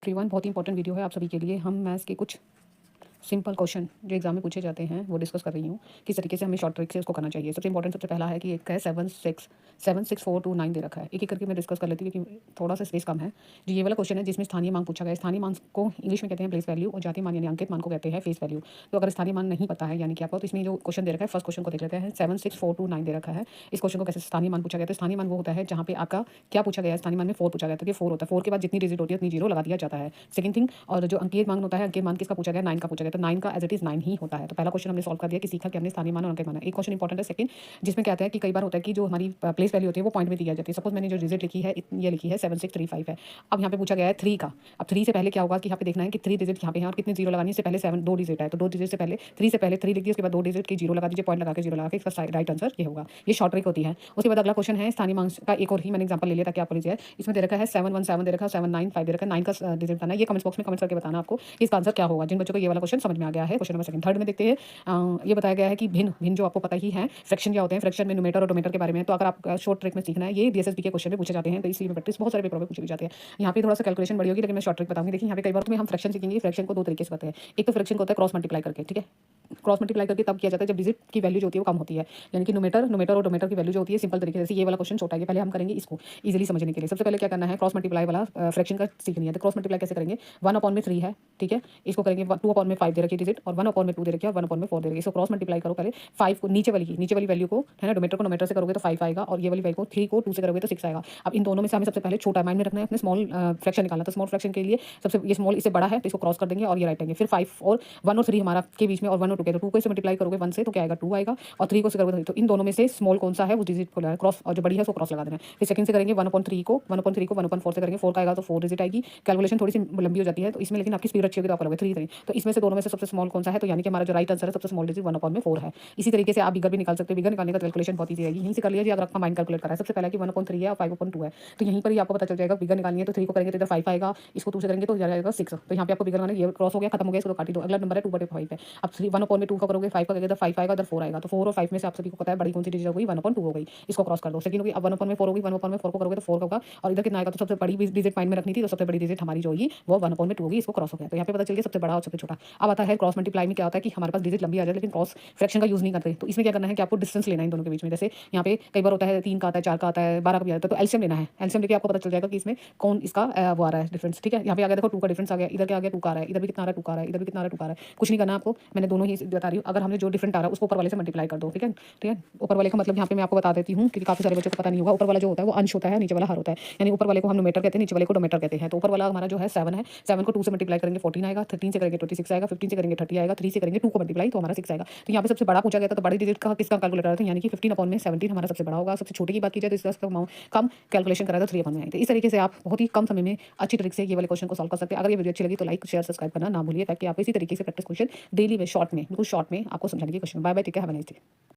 Everyone, बहुत ही important video है आप सभी के लिए। हम मैथ्स के कुछ सिंपल क्वेश्चन जो एग्जाम में पूछे जाते हैं वो डिस्कस कर रही हूँ, किस तरीके से हमें शॉर्ट ट्रिक से उसको करना चाहिए। सबसे इंपॉर्टेंट सबसे पहला है कि एक है 76429 दे रखा है। एक एक करके मैं डिस्कस कर लेती हूँ क्योंकि थोड़ा सा स्पेस कम है। जो ये वाला क्वेश्चन है जिसमें स्थानीय मान पूछा गया है। स्थानीय मान को इंग्लिश में कहते हैं प्लेस वैल्यू और जातीय मान यानी अंकित मान को कहते हैं फेस वैल्यू। तो अगर स्थानीय मान नहीं पता है यानी कि आपको, तो इसमें जो क्वेश्चन दे रखा है फर्स्ट क्वेश्चन को देख लेते हैं। 76429 दे रखा है। इस क्वेश्चन को कैसे स्थानीय मान पूछा गया। तो स्थानीय मान वो होता है जहाँ पे आपका क्या पूछा गया है। स्थानीय मान में 4 पूछा गया तो ये 4 होता है। 4 के बाद जितनी डिजिट होती है उतनी जीरो लगा दिया जाता है। सेकंड थिंग, और जो अंकीय मान होता है, अंकीय मान किसका पूछा गया, 9 का पूछा गया तो 9 का एज इट इज 9 ही होता है। तो पहला क्वेश्चन हमने सॉल्व कर दिया कि सीखा कि हमने स्थानीय मान और अंकीय मान। एक क्वेश्चन इंपॉर्टेंट है सेकंड, जिसमें कहता है कि कई बार होता है कि जो हमारी प्लेस वैल्यू होती है वो पॉइंट में दी जाती है। सपोज मैंने जो डिजिट लिखी है ये लिखी है 7635 है। अब यहाँ पे पूछा गया है 3 का। अब 3 से पहले क्या होगा कि यहाँ पे देखना है कि 3 डिजिट यहाँ पे है और कितने जीरो लगानी है। इससे पहले 7 2 डिजिट है तो 2 डिजिट से पहले 3 लिख दिए, उसके बाद 2 डिजिट की जीरो लगा दीजिए, पॉइंट लगा के जीरो लगा के इसका राइट आंसर ये होगा। ये शॉर्ट ट्रिक होती है। उसके बाद अगला क्वेश्चन है स्थानीय मान का। एक और ही मैंने एग्जांपल ले लिया ताकि आपको लीजिए। इसमें दे रखा है 717 दे रखा है, 795 दे रखा है, 9 का डिजिट बताना है। ये कमेंट बॉक्स में कमेंट करके बताना आपको इसका आंसर क्या होगा। जिन बच्चों को ये वाला क्वेश्चन समझ में आ गया है। Question number second. थर्ड में देखते हैं, ये बताया गया है कि भिन्न जो आपको पता ही है फ्रैक्शन क्या होते हैं। फ्रैक्शन में न्यूमेरेटर और डोमीटर के बारे में। तो अगर आप शॉर्ट ट्रिक में सीखना है, ये डीएसएसबी के क्वेश्चन में पूछे जाते हैं तो इसलिए प्रैक्टिस बहुत सारे पेपर में पूछे भी जाते हैं। यहाँ पे थोड़ा सा कैलकुलेशन बड़ी होगी लेकिन मैं शॉर्ट ट्रिक बताऊंगी। देखिए यहाँ पे कई बार तुम्हें हम फ्रैक्शन सीखेंगे। फ्रैक्शन को दो तरीके से करते हैं। एक तो फ्रैक्शन को होता है क्रॉस मल्टीप्लाई करके, ठीक है। क्रॉस मल्टीप्लाई करके तब किया जाता है जब डिजिट की वैल्यू जो होती है वो कम होती है, यानी कि न्यूमेरेटर और डोमीटर की वैल्यू जो होती है सिंपल तरीके से। ये वाला क्वेश्चन छोटा है, पहले हम करेंगे इसको इजीली समझने के लिए। सबसे पहले क्या करना है, क्रॉस मल्टीप्लाई वाला फ्रैक्शन का सीखनी है। तो क्रॉस मल्टीप्लाई कैसे करेंगे, 1/3 है, ठीक है। इसको करेंगे 2/5 दे रखी डिजिट और 1/2 दे रखी है और 1/4 दे रखी है। इसको क्रॉस मल्टीप्लाई करो पहले 5 को नीचे वाली वैल्यू को, है ना, डोमीटर को डोमीटर से करोगे तो 5 आएगा और ये वाली वैल्यू को 3 को 2 से करोगे तो 6 आएगा। अब इन दोनों में से हमें सबसे पहले छोटा माइंड में रखना है, अपने स्मॉल फ्रैक्शन निकालना। तो स्मॉल फ्रैक्शन के लिए सबसे ये स्मॉल इससे बड़ा है तो इसको क्रॉस कर देंगे और ये राइट आएंगे। फिर 5 और 1 और 3 हमारा के बीच में और 1 और 2 के, तो 2 को इसे मल्टीप्लाई करोगे 1 से तो क्या आएगा 2 आएगा और 3 को से करोगे तो इन दोनों में से स्मॉल कौन सा है वो डिजिट को क्रॉस, और जो बड़ी है उसको क्रॉस लगा देना है। फिर सेकंड से करेंगे 1/3 को 1/4 से करेंगे 4 का आएगा तो 4 डिजिट आएगी। कैलकुलेशन थोड़ी सी लंबी हो जाती है तो इसमें, लेकिन आपकी स्पीड अच्छी होगी तो आप करोगे 3 3। तो इसमें से दोनों में से सबसे स्मॉल कौन सा है, तो यानी कि हमारा जो राइट आंसर है सबसे स्मॉल डिजिट 1/4 है। इसी तरीके से आप बिगर भी निकाल सकते हो। बिगर निकालने का कैलकुलेशन बहुत ईजी है, यहीं से कर लिया जी। अगर आपका माइंड कैलकुलेट करा है सबसे पहले कि 1/3 है और 5/2 है तो यहीं पर ही आपको पता चल जाएगा। बिगर निकालनी है तो 3 को करेंगे तो इधर 5 आएगा, इसको 2 से करेंगे तो इधर आएगा 6। तो यहाँ पे आपको बिगर माने ये क्रॉस हो गया, खत्म हो गया, इसको काट दो। अगला नंबर है 2/5 है। अब 1/2 का करोगे 5 का करोगे तो 5 आएगा, इधर 4 आएगा। तो 4 और 5 में से आप सभी को पता है बड़ी कौन सी डिजिट हो गई, 1/2 हो गई। इसको क्रॉस कर दो। सेकंड होगी, अब 1/4 होगी, 1/4 को करोगे तो 4 होगा और इधर कितना आएगा, तो सबसे बड़ी डिजिट माइंड में रखनी थी तो सबसे बड़ी डिजिट हमारी जो होगी वो 1/2 होगी। इसको क्रॉस हो गया तो यहाँ पे पता चल गया सबसे बड़ा और सबसे छोटा। अब आता है क्रॉस मल्टीप्लाई में क्या होता है कि हमारे पास डिजिट लंबी आ जाए लेकिन क्रॉस फ्रैक्शन का यूज नहीं करते। तो इसमें क्या करना है कि आपको डिस्टेंस लेना है इन दोनों के बीच में। जैसे यहाँ पे कई बार होता है 3 का आता है, 4 का आता है, 12 का भी आता है, तो एलसीएम लेना है। एलसीएम लेके आपको पता चल जाएगा कि इसमें कौन इसका वो आ रहा है डिफरेंस, ठीक है। यहाँ पे आ गया देखो 2 का डिफरेंस आ गया, इधर क्या आ गया 2 का आ रहा है, इधर भी कितना आ रहा है 2 का आ रहा है, इधर भी कितना आ रहा है 2 का आ रहा है। कुछ नहीं करना आपको, मैंने दोनों ही बता रही हूँ। अगर हमने जो डिफरेंट आ रहा है उसको ऊपर वाले से मल्टीप्लाई कर दो, ठीक है। ठीक है, ऊपर वाले का मतलब यहाँ पे मैं आपको बता देती हूँ क्योंकि काफी सारे बच्चों को पता नहीं होगा। ऊपर वाला जो होता है वो अंश होता है, नीचे वाला हर होता है। यानी ऊपर वाले को हम न्यूमेरेटर कहते हैं, नीचे वाले को डोमीटर कहते हैं। तो ऊपर वाला हमारा जो है 7 है, 7 को 2 से मल्टीप्लाई करेंगे 14 आएगा, 13 से करेंगे 26 आएगा, 15 से करेंगे 30 आएगा, 3 से करेंगे 2 को मल्टीप्लाई तो हमारा 6 आएगा। तो यहाँ पे सबसे बड़ा पूछा गया था तो बड़ी डिजिट का किसका कैलकुलेटर था, यानी कि 15/17 हमारा सबसे बड़ा होगा। सबसे छोटे की बात की जाए तो इसका कम कैलकुलेशन करा था 3/9। तो इस तरीके से आप बहुत ही कम समय में अच्छी ट्रिक से ये वाले क्वेश्चन को सॉल्व कर सकते हैं। अगर ये वीडियो अच्छी लगी तो लाइक शेयर सब्सक्राइब करना ना भूलिए ताकि आप इसी तरीके से प्रैक्टिस क्वेश्चन डेली में शॉर्ट में बिल्कुल शॉर्ट में आपको समझाने की कोशिश। Bye bye, take care, have a nice day.